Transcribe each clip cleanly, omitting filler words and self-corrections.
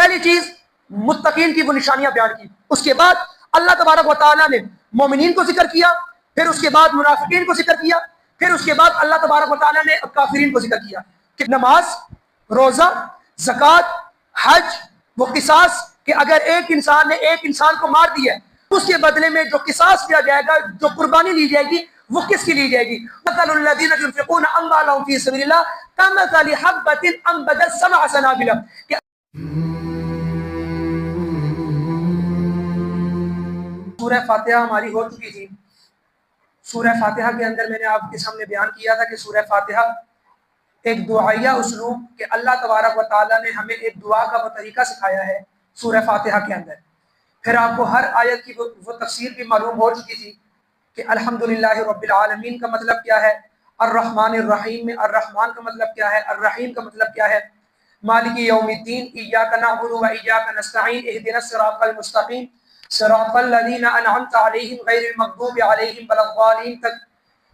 پہلی چیز متقین کی وہ نشانیاں بیان کی، اس کے بعد اللہ تبارک و تعالیٰ نے مومنین کو ذکر کیا، پھر اس کے بعد منافقین کو ذکر کیا، پھر اس کے بعد اللہ تبارک و تعالیٰ نے کافرین کو ذکر کیا کہ نماز، روزہ، زکوٰۃ، حج، وہ قصاص، کہ اگر ایک انسان نے ایک انسان کو مار دیا اس کے بدلے میں جو قصاص کیا جائے گا، جو قربانی لی جائے گی، وہ کس کی لی جائے گی؟ مثل الذین ينفقون اموالهم فی سبیل اللہ کمثل حبۃ انبتت سبع سنابل، کہ سورہ فاتحہ ہماری ہو چکی تھی۔ سورہ فاتحہ کے اندر میں نے آپ کے سامنے بیان کیا تھا کہ سورہ فاتحہ ایک دعائیہ اسلوب، کہ اللہ تبارک و تعالیٰ نے ہمیں ایک دعا کا وہ طریقہ سکھایا ہے سورہ فاتحہ کے اندر۔ پھر آپ کو ہر آیت کی وہ تفسیر بھی معلوم ہو چکی تھی کہ الحمدللہ رب العالمین کا مطلب کیا ہے، الرحمن الرحیم میں الرحمن کا مطلب کیا ہے، الرحیم کا مطلب کیا ہے، مالک یوم الدین، ایاک نعبد و ایاک نستعین، اہدنا الصراط المستقیم صراط الذین انعمت علیہم غیر المغضوب علیہم ولا الضالین تک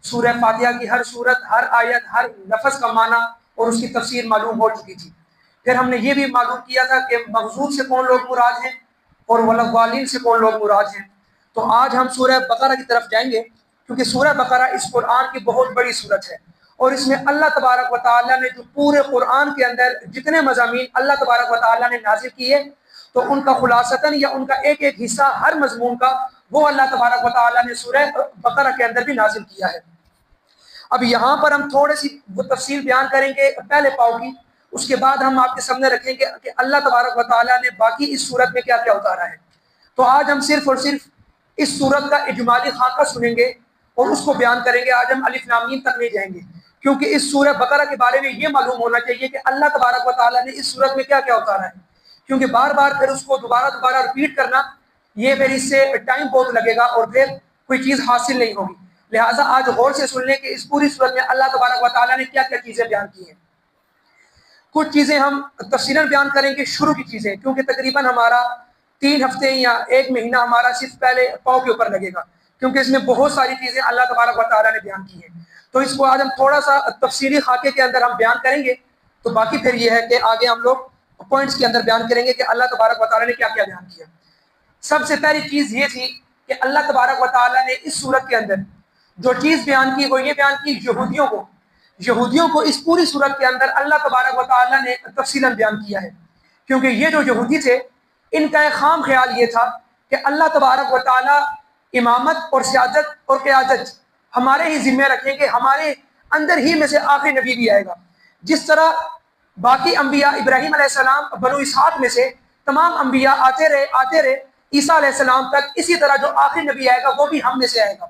سورہ فاتحہ کی ہر صورت، ہر آیت، ہر لفظ کا معنی اور اس کی تفسیر معلوم ہو چکی تھی۔ پھر ہم نے یہ بھی معلوم کیا تھا کہ مغضوب سے کون لوگ مراد ہیں اور ولا الضالین سے کون لوگ مراد ہیں۔ تو آج ہم سورہ بقرہ کی طرف جائیں گے، کیونکہ سورہ بقرہ اس قرآن کی بہت بڑی صورت ہے، اور اس میں اللہ تبارک و تعالیٰ نے جو پورے قرآن کے اندر جتنے مضامین اللہ تبارک و تعالیٰ نے نازل کیے، تو ان کا خلاصتاً یا ان کا ایک ایک حصہ ہر مضمون کا وہ اللہ تبارک و تعالیٰ نے سورہ بقرہ کے اندر بھی نازل کیا ہے۔ اب یہاں پر ہم تھوڑی سی وہ تفصیل بیان کریں گے پہلے پاؤ کی، اس کے بعد ہم آپ کے سامنے رکھیں گے کہ اللہ تبارک و تعالیٰ نے باقی اس صورت میں کیا کیا اتارا ہے۔ تو آج ہم صرف اور صرف اس صورت کا اجمالی خاکہ سنیں گے اور اس کو بیان کریں گے۔ آج ہم الف لام میم تک نہیں جائیں گے، کیونکہ اس سورہ بقرہ کے بارے میں یہ معلوم ہونا چاہیے کہ اللہ تبارک و تعالیٰ نے اس صورت میں کیا کیا اتارا ہے، کیونکہ بار بار پھر اس کو دوبارہ رپیٹ کرنا، یہ پھر اس سے ٹائم بہت لگے گا اور پھر کوئی چیز حاصل نہیں ہوگی۔ لہٰذا آج غور سے سن لیں کہ اس پوری صورت میں اللہ تبارک و تعالیٰ نے کیا کیا چیزیں بیان کی ہیں۔ کچھ چیزیں ہم تفصیلاً بیان کریں گے، شروع کی چیزیں، کیونکہ تقریباً ہمارا 3 ہفتے یا 1 مہینہ ہمارا صرف پہلے پاؤ کے اوپر لگے گا، کیونکہ اس میں بہت ساری چیزیں اللہ تبارک و تعالیٰ نے بیان کی ہیں۔ تو اس کو آج ہم تھوڑا سا تفصیلی خاکے کے اندر ہم بیان کریں گے، تو باقی پھر یہ ہے کہ آگے ہم لوگ پوائنٹس کے اندر بیان کریں گے کہ اللہ تبارک و تعالیٰ نے کیا کیا بیان کیا۔ سب سے پہلی چیز یہ تھی کہ اللہ تبارک و تعالیٰ نے اس صورت کے اندر جو چیز بیان کی وہ یہ بیان کی یہودیوں کو اس پوری صورت کے اندر اللہ تبارک و تعالیٰ نے تفصیلاً بیان کیا ہے، کیونکہ یہ جو یہودی تھے ان کا ایک خام خیال یہ تھا کہ اللہ تبارک و تعالیٰ امامت اور سیادت اور قیادت ہمارے ہی ذمہ رکھیں گے، ہمارے اندر ہی میں سے آخری نبی بھی آئے گا۔ جس طرح باقی انبیاء ابراہیم علیہ السلام بنو اسحاق میں سے تمام انبیاء آتے رہے عیسیٰ علیہ السلام تک، اسی طرح جو آخری نبی آئے گا وہ بھی ہم میں سے آئے گا۔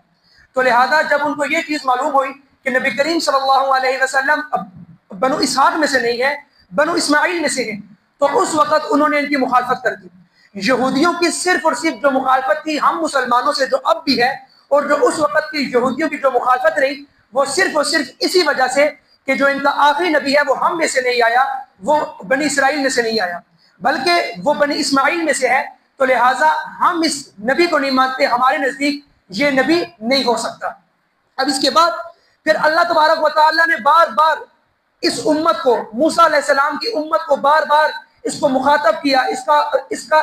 تو لہذا جب ان کو یہ چیز معلوم ہوئی کہ نبی کریم صلی اللہ علیہ وسلم بنو اسحاق میں سے نہیں ہے، بنو اسماعیل میں سے ہیں، تو اس وقت انہوں نے ان کی مخالفت کر دی۔ یہودیوں کی صرف اور صرف جو مخالفت تھی ہم مسلمانوں سے، جو اب بھی ہے، اور جو اس وقت کی یہودیوں کی جو مخالفت رہی، وہ صرف اور صرف اسی وجہ سے کہ جو ان کا آخری نبی ہے وہ ہم میں سے نہیں آیا، وہ بنی اسرائیل میں سے نہیں آیا، بلکہ وہ بنی اسماعیل میں سے ہے، تو لہٰذا ہم اس نبی کو نہیں مانتے، ہمارے نزدیک یہ نبی نہیں ہو سکتا۔ اب اس کے بعد پھر اللہ تبارک و تعالیٰ نے بار بار اس امت کو، موسیٰ علیہ السلام کی امت کو بار بار اس کو مخاطب کیا،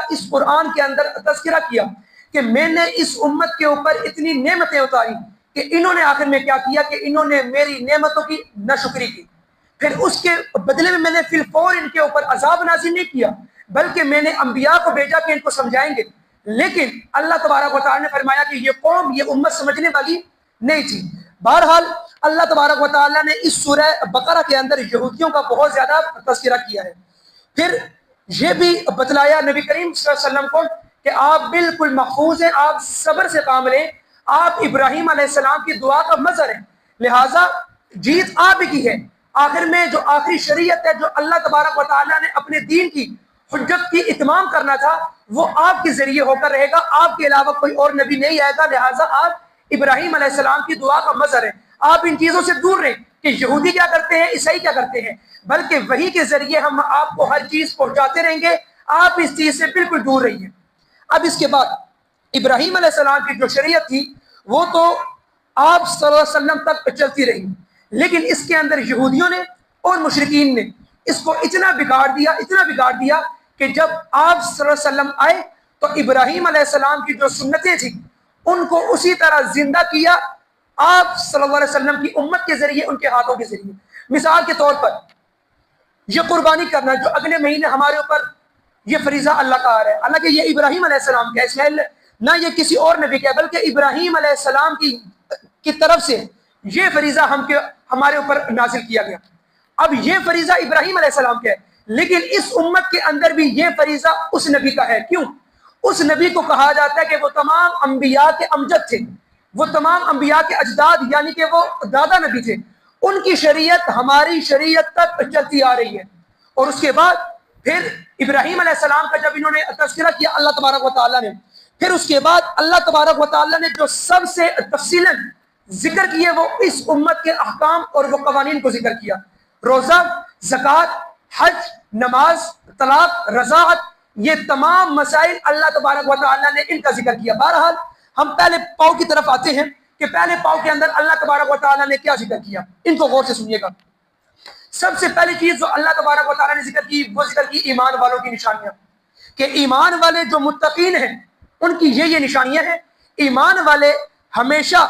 اس قرآن کے اندر تذکرہ کیا کہ میں نے اس امت کے اوپر اتنی نعمتیں اتاری کہ انہوں نے آخر میں کیا کیا کہ انہوں نے میری نعمتوں کی ناشکری کی، پھر اس کے بدلے میں نے فی الفور ان کے اوپر عذاب نازل نہیں کیا، بلکہ میں نے انبیاء کو بھیجا کہ ان کو سمجھائیں گے، لیکن اللہ تبارک و تعالیٰ نے فرمایا کہ یہ قوم، یہ امت سمجھنے والی نہیں تھی۔ بہرحال اللہ تبارک و تعالیٰ نے اس سورہ بقرہ کے اندر یہودیوں کا بہت زیادہ تذکرہ کیا ہے۔ پھر یہ بھی بتلایا نبی کریم صلی اللہ علیہ وسلم کو کہ آپ بالکل محفوظ ہیں، آپ صبر سے کام لیں، آپ ابراہیم علیہ السلام کی دعا کا مظہر ہیں، لہٰذا جیت آپ کی ہے۔ آخر میں جو آخری شریعت ہے، جو اللہ تبارک و تعالیٰ نے اپنے دین کی حجت کی اتمام کرنا تھا، وہ آپ کے ذریعے ہو کر رہے گا، آپ کے علاوہ کوئی اور نبی نہیں آئے گا، لہٰذا آپ ابراہیم علیہ السلام کی دعا کا مظہر ہے۔ آپ ان چیزوں سے دور رہیں کہ یہودی کیا کرتے ہیں، عیسائی کیا کرتے ہیں، بلکہ وحی کے ذریعے ہم آپ کو ہر چیز پہنچاتے رہیں گے، آپ اس چیز سے بالکل دور رہیے۔ اب اس کے بعد ابراہیم علیہ السلام کی جو شریعت تھی وہ تو آپ صلی اللہ علیہ وسلم تک چلتی رہی، لیکن اس کے اندر یہودیوں نے اور مشرکین نے اس کو اتنا بگاڑ دیا کہ جب آپ صلی اللہ علیہ وسلم آئے تو ابراہیم علیہ السلام کی جو سنتیں تھیں ان کو اسی طرح زندہ کیا آپ صلی اللہ علیہ وسلم کی امت کے ذریعے، ان کے ہاتھوں کے ذریعے۔ مثال کے طور پر یہ قربانی کرنا جو اگلے مہینے ہمارے اوپر یہ فریضہ اللہ کا آ رہا ہے، حالانکہ یہ ابراہیم علیہ السلام کا اسماعیل نہ یہ کسی اور نبی کا، بلکہ ابراہیم علیہ السلام کی طرف سے یہ فریضہ ہمارے اوپر نازل کیا گیا۔ اب یہ فریضہ ابراہیم علیہ السلام کا ہے، لیکن اس امت کے اندر بھی یہ فریضہ اس نبی کا ہے۔ کیوں؟ اس نبی کو کہا جاتا ہے کہ وہ تمام انبیاء کے امجد تھے، وہ تمام انبیاء کے اجداد یعنی کہ وہ دادا نبی تھے، ان کی شریعت ہماری شریعت تک چلتی آ رہی ہے۔ اور اس کے بعد پھر ابراہیم علیہ السلام کا جب انہوں نے تذکرہ کیا اللہ تبارک و تعالیٰ نے، پھر اس کے بعد اللہ تبارک و تعالیٰ نے جو سب سے تفصیلاً ذکر کیے وہ اس امت کے احکام اور وہ قوانین کو ذکر کیا۔ روزہ، زکوٰۃ، حج، نماز، طلاق، رضاعت، یہ تمام مسائل اللہ تبارک و تعالیٰ نے ان کا ذکر کیا۔ بہرحال ہم پہلے پاؤ کی طرف آتے ہیں کہ پہلے پاؤ کے اندر اللہ تبارک و تعالیٰ نے کیا ذکر کیا، ان کو غور سے سنیے گا۔ سب سے پہلی چیز جو اللہ تبارک و تعالیٰ نے ذکر کی وہ ذکر کی ایمان والوں کی نشانیاں، کہ ایمان والے جو متقین ہیں ان کی یہ نشانیاں ہیں۔ ایمان والے ہمیشہ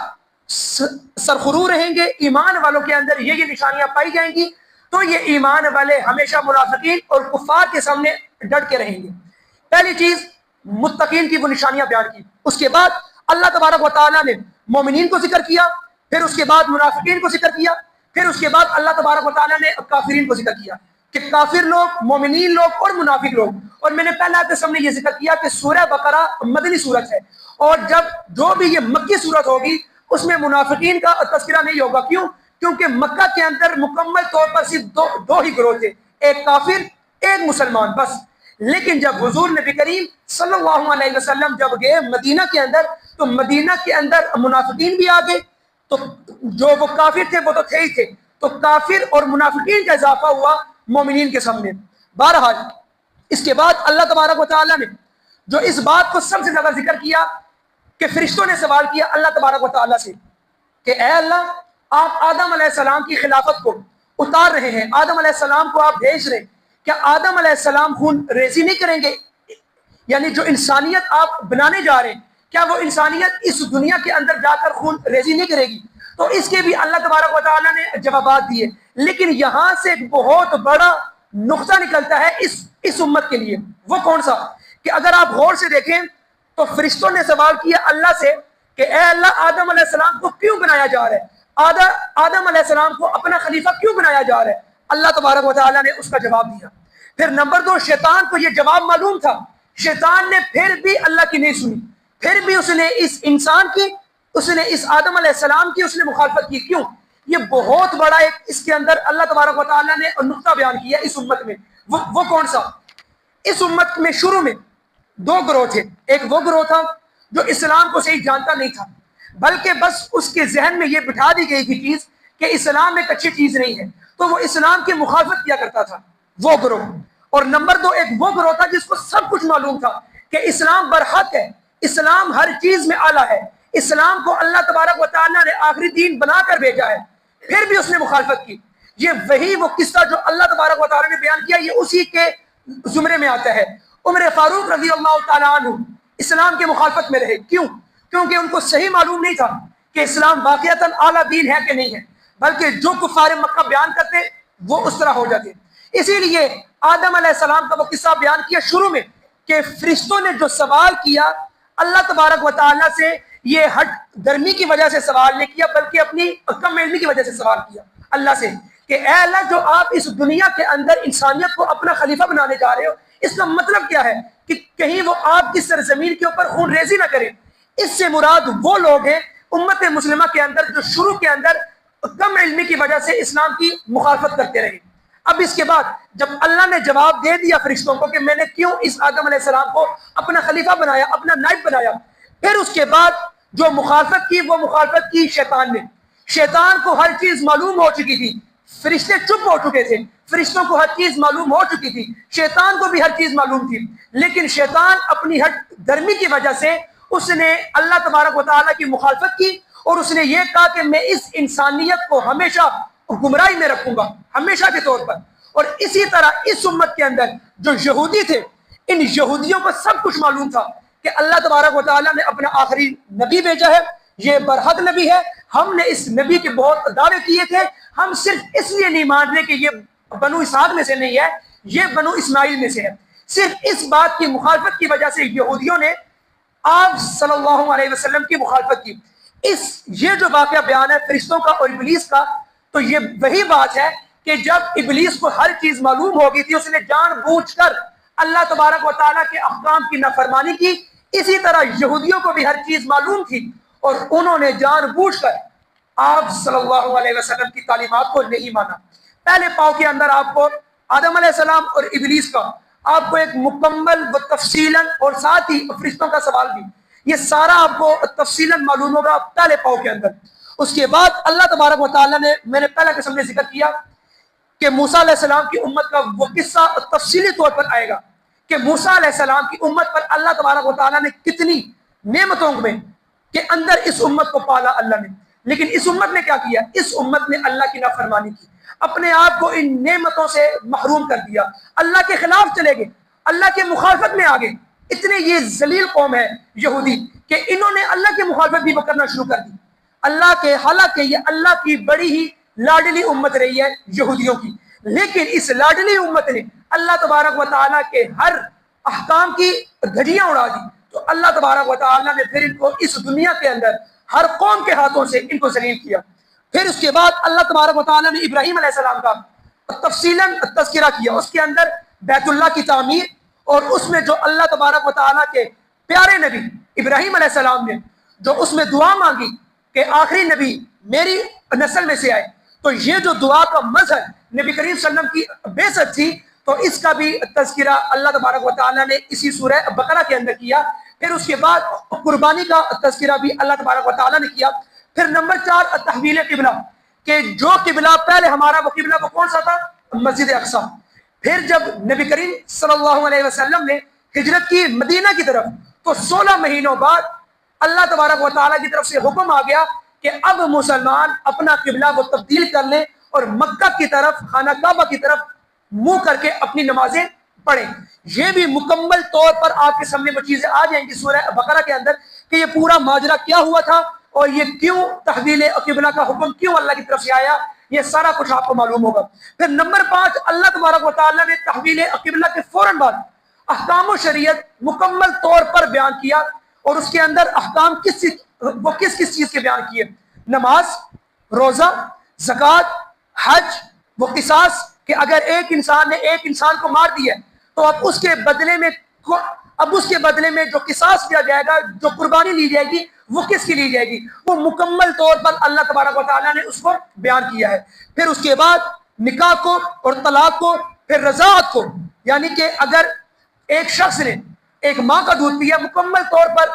سرخرو رہیں گے، ایمان والوں کے اندر یہ نشانیاں پائی جائیں گی، تو یہ ایمان والے ہمیشہ منافقین اور کفار کے سامنے ڈٹ کے رہیں گے۔ پہلی چیز متقین کی وہ نشانیاں بیان کی۔ اس کے بعد اللہ تبارک و تعالیٰ نے مومنین کو ذکر کیا، پھر اس کے بعد منافقین کو ذکر کیا، پھر اس کے بعد اللہ تبارک و تعالیٰ نے کافرین کو ذکر کیا کہ کافر لوگ، مومنین لوگ اور منافق لوگ۔ اور میں نے پہلے آپ کے سامنے یہ ذکر کیا کہ سورہ بقرہ مدنی سورت ہے، اور جب جو بھی یہ مکی سورت ہوگی اس میں منافقین کا تذکرہ نہیں ہوگا۔ کیوں؟ کیونکہ مکہ کے اندر مکمل طور پر صرف دو ہی گروہ تھے، ایک کافر ایک مسلمان، بس۔ لیکن جب حضور نبی کریم صلی اللہ علیہ وسلم جب گئے مدینہ کے اندر تو مدینہ کے اندر منافقین بھی آ گئے، تو جو وہ کافر تھے وہ تو تھے ہی تھے، تو کافر اور منافقین کا اضافہ ہوا مومنین کے سامنے۔ بہرحال اس کے بعد اللہ تبارک و تعالیٰ نے جو اس بات کو سب سے زیادہ ذکر کیا کہ فرشتوں نے سوال کیا اللہ تبارک و تعالیٰ سے کہ اے اللہ، آپ آدم علیہ السلام کی خلافت کو اتار رہے ہیں، آدم علیہ السلام کو آپ بھیج رہے ہیں، کیا آدم علیہ السلام خون ریزی نہیں کریں گے؟ یعنی جو انسانیت آپ بنانے جا رہے ہیں کیا وہ انسانیت اس دنیا کے اندر جا کر خون ریزی نہیں کرے گی؟ تو اس کے بھی اللہ تبارک و تعالیٰ نے جوابات دیے۔ لیکن یہاں سے ایک بہت بڑا نقطہ نکلتا ہے اس امت کے لیے، وہ کون سا؟ کہ اگر آپ غور سے دیکھیں تو فرشتوں نے سوال کیا اللہ سے کہ اے اللہ، آدم علیہ السلام کو کیوں بنایا جا رہا ہے؟ آدم علیہ السلام کو اپنا خلیفہ کیوں بنایا جا رہا ہے؟ اللہ تبارک و تعالیٰ نے اس کا جواب دیا۔ پھر نمبر 2، شیطان کو یہ جواب معلوم تھا، شیطان نے پھر بھی اللہ کی نہیں سنی، پھر بھی اس نے اس انسان کی، اس نے اس آدم علیہ السلام کی اس نے مخالفت کی۔ کیوں؟ یہ بہت بڑا ایک اس کے اندر اللہ تبارک و تعالیٰ نے نقطہ بیان کیا اس امت میں۔ وہ کون سا؟ اس امت میں شروع میں 2 گروہ تھے۔ ایک وہ گروہ تھا جو اسلام کو صحیح جانتا نہیں تھا، بلکہ بس اس کے ذہن میں یہ بٹھا دی گئی تھی چیز کہ اسلام ایک اچھی چیز نہیں ہے، تو وہ اسلام کی مخالفت کیا کرتا تھا، وہ گروہ۔ اور نمبر 2 ایک وہ گروہ تھا جس کو سب کچھ معلوم تھا کہ اسلام برحق ہے، اسلام ہر چیز میں اعلیٰ ہے، اسلام کو اللہ تبارک و تعالیٰ نے آخری دین بنا کر بھیجا ہے، پھر بھی اس نے مخالفت کی۔ یہ وہ قصہ جو اللہ تبارک و تعالیٰ نے بیان کیا، یہ اسی کے زمرے میں آتا ہے۔ عمر فاروق رضی اللہ تعالیٰ عنہ اسلام کے مخالفت میں رہے۔ کیوں؟ کیونکہ ان کو صحیح معلوم نہیں تھا کہ اسلام واقعتاً اعلیٰ دین ہے کہ نہیں ہے، بلکہ جو کفار مکہ بیان کرتے وہ اس طرح ہو جاتے۔ اسی لیے آدم علیہ السلام کا وہ قصہ بیان کیا شروع میں کہ فرشتوں نے جو سوال کیا اللہ تبارک و تعالیٰ سے، یہ ہٹ درمی کی وجہ سے سوال نہیں کیا، بلکہ اپنی کم علمی کی وجہ سے سوال کیا اللہ سے کہ اے اللہ، جو آپ اس دنیا کے اندر انسانیت کو اپنا خلیفہ بنانے جا رہے ہو، اس کا مطلب کیا ہے کہ کہیں وہ آپ کی سرزمین کے اوپر خون ریزی نہ کرے۔ اس سے مراد وہ لوگ ہیں امت مسلمہ کے اندر جو شروع کے اندر کم علمی کی وجہ سے اسلام کی مخالفت کرتے رہے۔ اب اس کے بعد جب اللہ نے جواب دے دیا فرشتوں کو کہ میں نے کیوں اس آدم علیہ السلام کو اپنا خلیفہ بنایا، اپنا نائب بنایا، پھر اس کے بعد جو مخالفت کی وہ مخالفت کی شیطان نے۔ شیطان کو ہر چیز معلوم ہو چکی تھی، فرشتے چپ ہو چکے تھے، فرشتوں کو ہر چیز معلوم ہو چکی تھی، شیطان کو بھی ہر چیز معلوم تھی، لیکن شیطان اپنی ہٹ درمی کی وجہ سے اس نے اللہ تبارک و تعالیٰ کی مخالفت کی، اور اس نے یہ کہا کہ میں اس انسانیت کو ہمیشہ گمراہی میں رکھوں گا، ہمیشہ کے طور پر۔ اور اسی طرح اس امت کے اندر جو یہودی تھے، ان یہودیوں کو سب کچھ معلوم تھا کہ اللہ تبارک و تعالیٰ نے اپنا آخری نبی بھیجا ہے، یہ برحق نبی ہے، ہم نے اس نبی کے بہت دعوے کیے تھے، ہم صرف اس لیے نہیں مان رہے کہ یہ بنو اسحاق میں سے نہیں ہے، یہ بنو اسماعیل میں سے ہے۔ صرف اس بات کی مخالفت کی وجہ سے یہودیوں نے آپ صلی اللہ علیہ وسلم کی مخالفت کی۔ یہ جو واقعہ بیان ہے فرشتوں کا اور ابلیس کا، تو یہ وہی بات ہے کہ جب ابلیس کو ہر چیز معلوم ہو گئی تھی، اس نے جان بوجھ کر اللہ تبارک و تعالیٰ کے احکام کی نافرمانی کی، اسی طرح یہودیوں کو بھی ہر چیز معلوم تھی اور انہوں نے جان بوجھ کر آپ صلی اللہ علیہ وسلم کی تعلیمات کو نہیں مانا۔ پہلے پاؤ کے اندر آپ کو آدم علیہ السلام اور ابلیس کا آپ کو ایک مکمل و تفصیلاً اور ساتھ ہی فرشتوں کا سوال بھی، یہ سارا آپ کو تفصیلاً معلوم ہوگا پہلے پاؤ کے اندر۔ اس کے بعد اللہ تبارک و تعالیٰ نے، میں نے پہلا قسم میں ذکر کیا کہ موسیٰ علیہ السلام کی امت کا وہ قصہ تفصیلی طور پر آئے گا کہ موسیٰ علیہ السلام کی امت پر اللہ تبارک و تعالیٰ نے کتنی نعمتوں میں کے اندر اس امت کو پالا اللہ نے، لیکن اس امت نے کیا کیا؟ اس امت نے اللہ کی نافرمانی کی، اپنے آپ کو ان نعمتوں سے محروم کر دیا، اللہ کے خلاف چلے گئے، اللہ کے مخالفت میں آگے۔ اتنے یہ ذلیل قوم ہے یہودی کہ انہوں نے اللہ کی مخالفت بھی کرنا شروع کر دی اللہ کے، حالانکہ یہ اللہ کی بڑی ہی لاڈلی امت رہی ہے یہودیوں کی، لیکن اس لاڈلی امت نے اللہ تبارک و تعالیٰ کے ہر احکام کی دھجیاں اڑا دی، تو اللہ تبارک و تعالیٰ نے پھر ان کو اس دنیا کے اندر ہر قوم کے ہاتھوں سے ان کو ذلیل کیا۔ پھر اس کے بعد اللہ تبارک و تعالیٰ نے ابراہیم علیہ السلام کا تفصیلاً تذکرہ کیا، اس کے اندر بیت اللہ کی تعمیر، اور اس میں جو اللہ تبارک و تعالیٰ کے پیارے نبی ابراہیم علیہ السلام نے جو اس میں دعا مانگی کہ آخری نبی میری نسل میں سے آئے، تو یہ جو دعا کا مظہر نبی کریم صلی اللہ علیہ وسلم کی بعثت تھی، تو اس کا بھی تذکرہ اللہ تبارک و تعالیٰ نے اسی سورہ بقرہ کے اندر کیا۔ پھر اس کے بعد قربانی کا تذکرہ بھی اللہ تبارک و تعالیٰ نے کیا۔ پھر نمبر 4 تحویل قبلہ، کہ جو قبلہ پہلے ہمارا وہ قبلہ وہ کون سا تھا؟ مسجد اقصی۔ پھر جب نبی کریم صلی اللہ علیہ وسلم نے ہجرت کی مدینہ کی طرف، تو 16 مہینوں بعد اللہ تبارک و تعالیٰ کی طرف سے حکم آ گیا کہ اب مسلمان اپنا قبلہ وہ تبدیل کر لیں اور مکہ کی طرف، خانہ کعبہ کی طرف منہ کر کے اپنی نمازیں پڑھیں۔ یہ بھی مکمل طور پر آپ کے سامنے وہ چیزیں آ جائیں گی سورہ بقرہ کے اندر کہ یہ پورا ماجرا کیا ہوا تھا اور یہ کیوں تحویل قبلہ کا حکم کیوں اللہ کی طرف سے آیا، یہ سارا کچھ آپ کو معلوم ہوگا۔ پھر نمبر 5 اللہ تبارک و تعالیٰ نے تحویل قبلہ کے فوراً بعد احکام و شریعت مکمل طور پر بیان کیا، اور اس کے اندر احکام کس چیز کے بیان کیے؟ نماز، روزہ، زکوٰۃ، حج، وہ قصاص، کہ اگر ایک انسان نے ایک انسان کو مار دیا تو اب اس کے بدلے میں جو قصاص کیا جائے گا، جو قربانی لی جائے گی، وہ کس کی لی جائے گی؟ وہ مکمل طور پر اللہ تبارک و تعالیٰ نے اس کو بیان کیا ہے۔ پھر اس کے بعد نکاح کو اور طلاق کو، پھر رضاعت کو، یعنی کہ اگر ایک شخص نے ایک ماں کا دودھ پیا، مکمل طور پر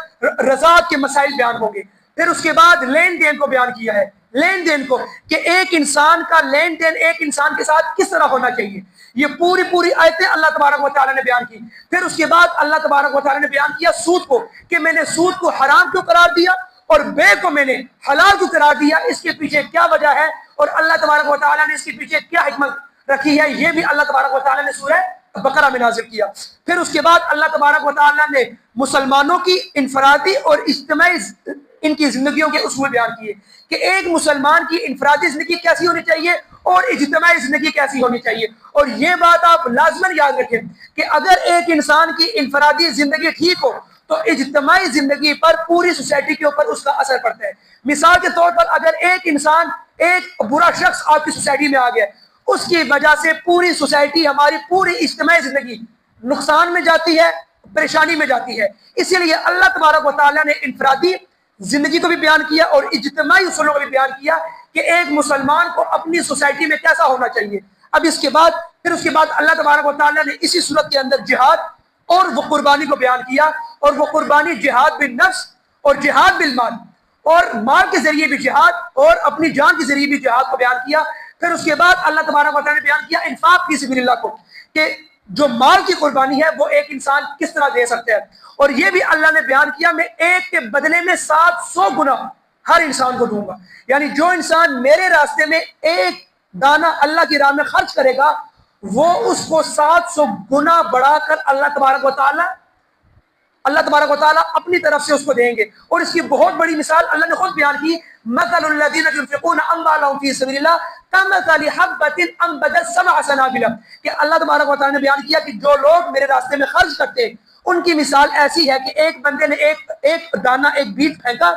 رضاعت کے مسائل بیان ہوں گے۔ پھر اس کے بعد لین دین کو بیان کیا ہے، لین دین کو کہ ایک انسان کا لین دین ایک انسان کے ساتھ کس طرح ہونا چاہیے، یہ پوری آیتیں اللہ تبارک و تعالیٰ نے بیان کی۔ پھر اس کے بعد اللہ تبارک و تعالیٰ نے بیان کیا سود کو، کہ میں نے سود کو حرام کیوں قرار دیا اور بے کو میں نے حلال کیوں قرار دیا، اس کے پیچھے کیا وجہ ہے اور اللہ تبارک و تعالیٰ نے اس کے پیچھے کیا حکمت رکھی ہے، یہ بھی اللہ تبارک و تعالیٰ نے سورہ بقرہ میں نازل کیا۔ پھر اس کے بعد اللہ تبارک و تعالیٰ نے مسلمانوں کی انفرادی اور اجتماعی ان کی زندگیوں کے اصول بیان کیے کہ ایک مسلمان کی انفرادی زندگی کیسی ہونی چاہیے اور اجتماعی زندگی کیسی ہونی چاہیے۔ اور یہ بات آپ لازماً یاد رکھیں کہ اگر ایک انسان کی انفرادی زندگی ٹھیک ہو تو اجتماعی زندگی پر، پوری سوسائٹی کے اوپر اس کا اثر پڑتا ہے۔ مثال کے طور پر اگر ایک انسان، ایک برا شخص آپ کی سوسائٹی میں آ گیا، اس کی وجہ سے پوری سوسائٹی، ہماری پوری اجتماعی زندگی نقصان میں جاتی ہے، پریشانی میں جاتی ہے۔ اسی لیے اللہ تبارک و تعالیٰ نے انفرادی زندگی کو بھی بیان کیا اور اجتماعی اصولوں کو بھی بیان کیا کہ ایک مسلمان کو اپنی سوسائٹی میں کیسا ہونا چاہیے۔ اب اس کے بعد اللہ تبارک و تعالیٰ نے اسی صورت کے اندر جہاد اور وہ قربانی کو بیان کیا، اور وہ قربانی جہاد بالنفس اور جہاد بالمال، اور مال کے ذریعے بھی جہاد اور اپنی جان کے ذریعے بھی جہاد کو بیان کیا۔ پھر اس کے بعد اللہ تبارک و تعالیٰ نے بیان کیا انفاق فی سبیل اللہ کو، کہ جو مال کی قربانی ہے وہ ایک انسان کس طرح دے سکتا ہے، اور یہ بھی اللہ نے بیان کیا میں ایک کے بدلے میں 700 گنا ہر انسان کو دوں گا۔ یعنی جو انسان میرے راستے میں ایک دانہ اللہ کی راہ میں خرچ کرے گا وہ اس کو 700 گنا بڑھا کر اللہ تبارک و تعالیٰ اپنی طرف سے اس کو دیں گے. اور اس کی بہت بڑی مثال اللہ نے خود بیان کی, مثل الذین ينفقون اموالهم فی سبیل اللہ کمثل حبۃ انبتت سبع سنابل, کہ اللہ تبارک و تعالیٰ نے بیان کیا کہ جو لوگ میرے راستے میں خرچ کرتے ہیں ان کی مثال ایسی ہے کہ ایک بندے نے ایک دانہ, ایک بیج پھینکا,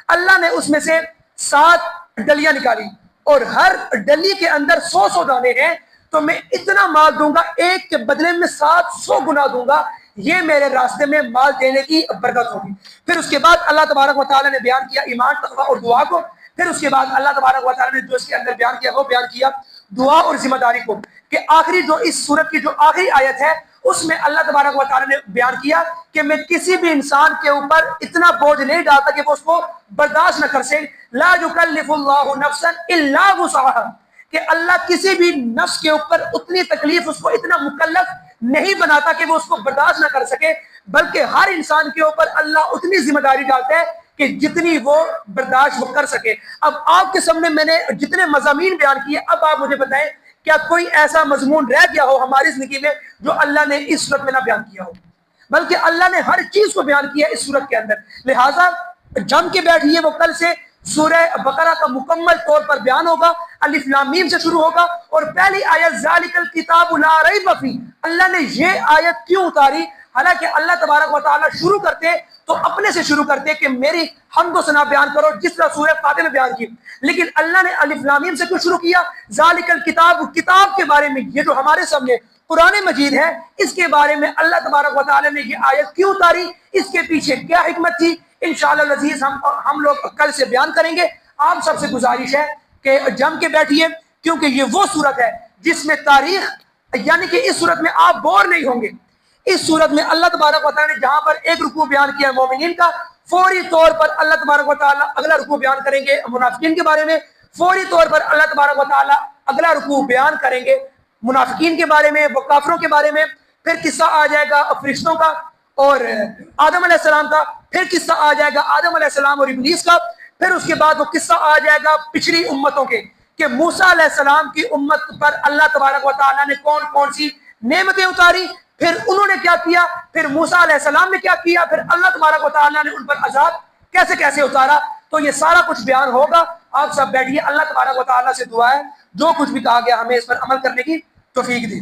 اللہ نے اس میں سے 7 ڈلیاں نکالی اور ہر ڈلی کے اندر 100 دانے ہیں, تو میں اتنا مال دوں گا, ایک کے بدلے میں 700 گنا دوں گا. یہ میرے راستے میں مال دینے کی برکت ہوگی. پھر اس کے بعد اللہ تبارک و تعالیٰ نے بیان کیا ایمان, تقویٰ اور دعا کو. پھر اس کے بعد اللہ تبارک و تعالیٰ نے جو اس کے اندر بیان کیا وہ بیان کیا دعا اور ذمہ داری کو, کہ آخری جو اس سورت کی جو آخری آیت ہے اس میں اللہ تبارک و تعالیٰ نے بیان کیا کہ میں کسی بھی انسان کے اوپر اتنا بوجھ نہیں ڈالتا کہ وہ اس کو برداشت نہ کر سکے. لا یکلف اللہ نفسا الا وسعها, کہ اللہ کسی بھی نفس کے اوپر اتنی تکلیف, اس کو اتنا مکلف نہیں بناتا کہ وہ اس کو برداشت نہ کر سکے, بلکہ ہر انسان کے اوپر اللہ اتنی ذمہ داری ڈالتا ہے کہ جتنی وہ برداشت وہ کر سکے. اب آپ کے سامنے میں نے جتنے مضامین بیان کیے, اب آپ مجھے بتائیں کیا کوئی ایسا مضمون رہ گیا ہو ہماری زندگی میں جو اللہ نے اس صورت میں نہ بیان کیا ہو؟ بلکہ اللہ نے ہر چیز کو بیان کیا اس صورت کے اندر. لہٰذا جم کے بیٹھیے, وہ کل سے سورہ بقرہ کا مکمل طور پر بیان ہوگا, الف لام میم سے شروع ہوگا. اور پہلی آیت ذالک الکتاب لا ریب فیہ, اللہ نے یہ آیت کیوں اتاری؟ حالانکہ اللہ تبارک و تعالیٰ شروع کرتے تو اپنے سے شروع کرتے کہ میری حمد و ثنا بیان کرو, جس طرح سورہ فاتحہ میں بیان کی. لیکن اللہ نے الف لام میم سے کیوں شروع کیا؟ ذالک الکتاب, کتاب کے بارے میں, یہ جو ہمارے سامنے قرآن مجید ہے اس کے بارے میں اللہ تبارک و تعالیٰ نے یہ آیت کیوں اتاری, اس کے پیچھے کیا حکمت تھی, انشاءاللہ العزیز ہم لوگ کل سے بیان کریں گے. آپ سب سے گزارش ہے کہ جم کے بیٹھیے, کیونکہ یہ وہ صورت ہے جس میں تاریخ, یعنی کہ اس صورت میں آپ بور نہیں ہوں گے. اس صورت میں اللہ تبارک و تعالیٰ نے جہاں پر ایک رکوع بیان کیا مومنین کا, فوری طور پر اللہ تبارک و تعالیٰ اگلا رکوع بیان کریں گے منافقین کے بارے میں. فوری طور پر اللہ تبارک و تعالیٰ اگلا رکوع بیان کریں گے منافقین کے بارے میں, وہ کافروں کے بارے میں. پھر قصہ آ جائے گا فرشتوں کا اور آدم علیہ السلام کا. پھر قصہ آ جائے گا آدم علیہ السلام اور ابلیس کا. پھر اس کے بعد وہ قصہ آ جائے گا پچھلی امتوں کے, کہ موسیٰ علیہ السلام کی امت پر اللہ تبارک و تعالیٰ نے کون کون سی نعمتیں اتاری, پھر انہوں نے کیا کیا, پھر موسیٰ علیہ السلام نے کیا کیا, پھر اللہ تبارک و تعالیٰ نے ان پر عذاب کیسے کیسے اتارا. تو یہ سارا کچھ بیان ہوگا. آپ سب بیٹھیے, اللہ تبارک و تعالیٰ سے دعا ہے جو کچھ بھی کہا گیا ہمیں اس پر عمل کرنے کی توفیق دی.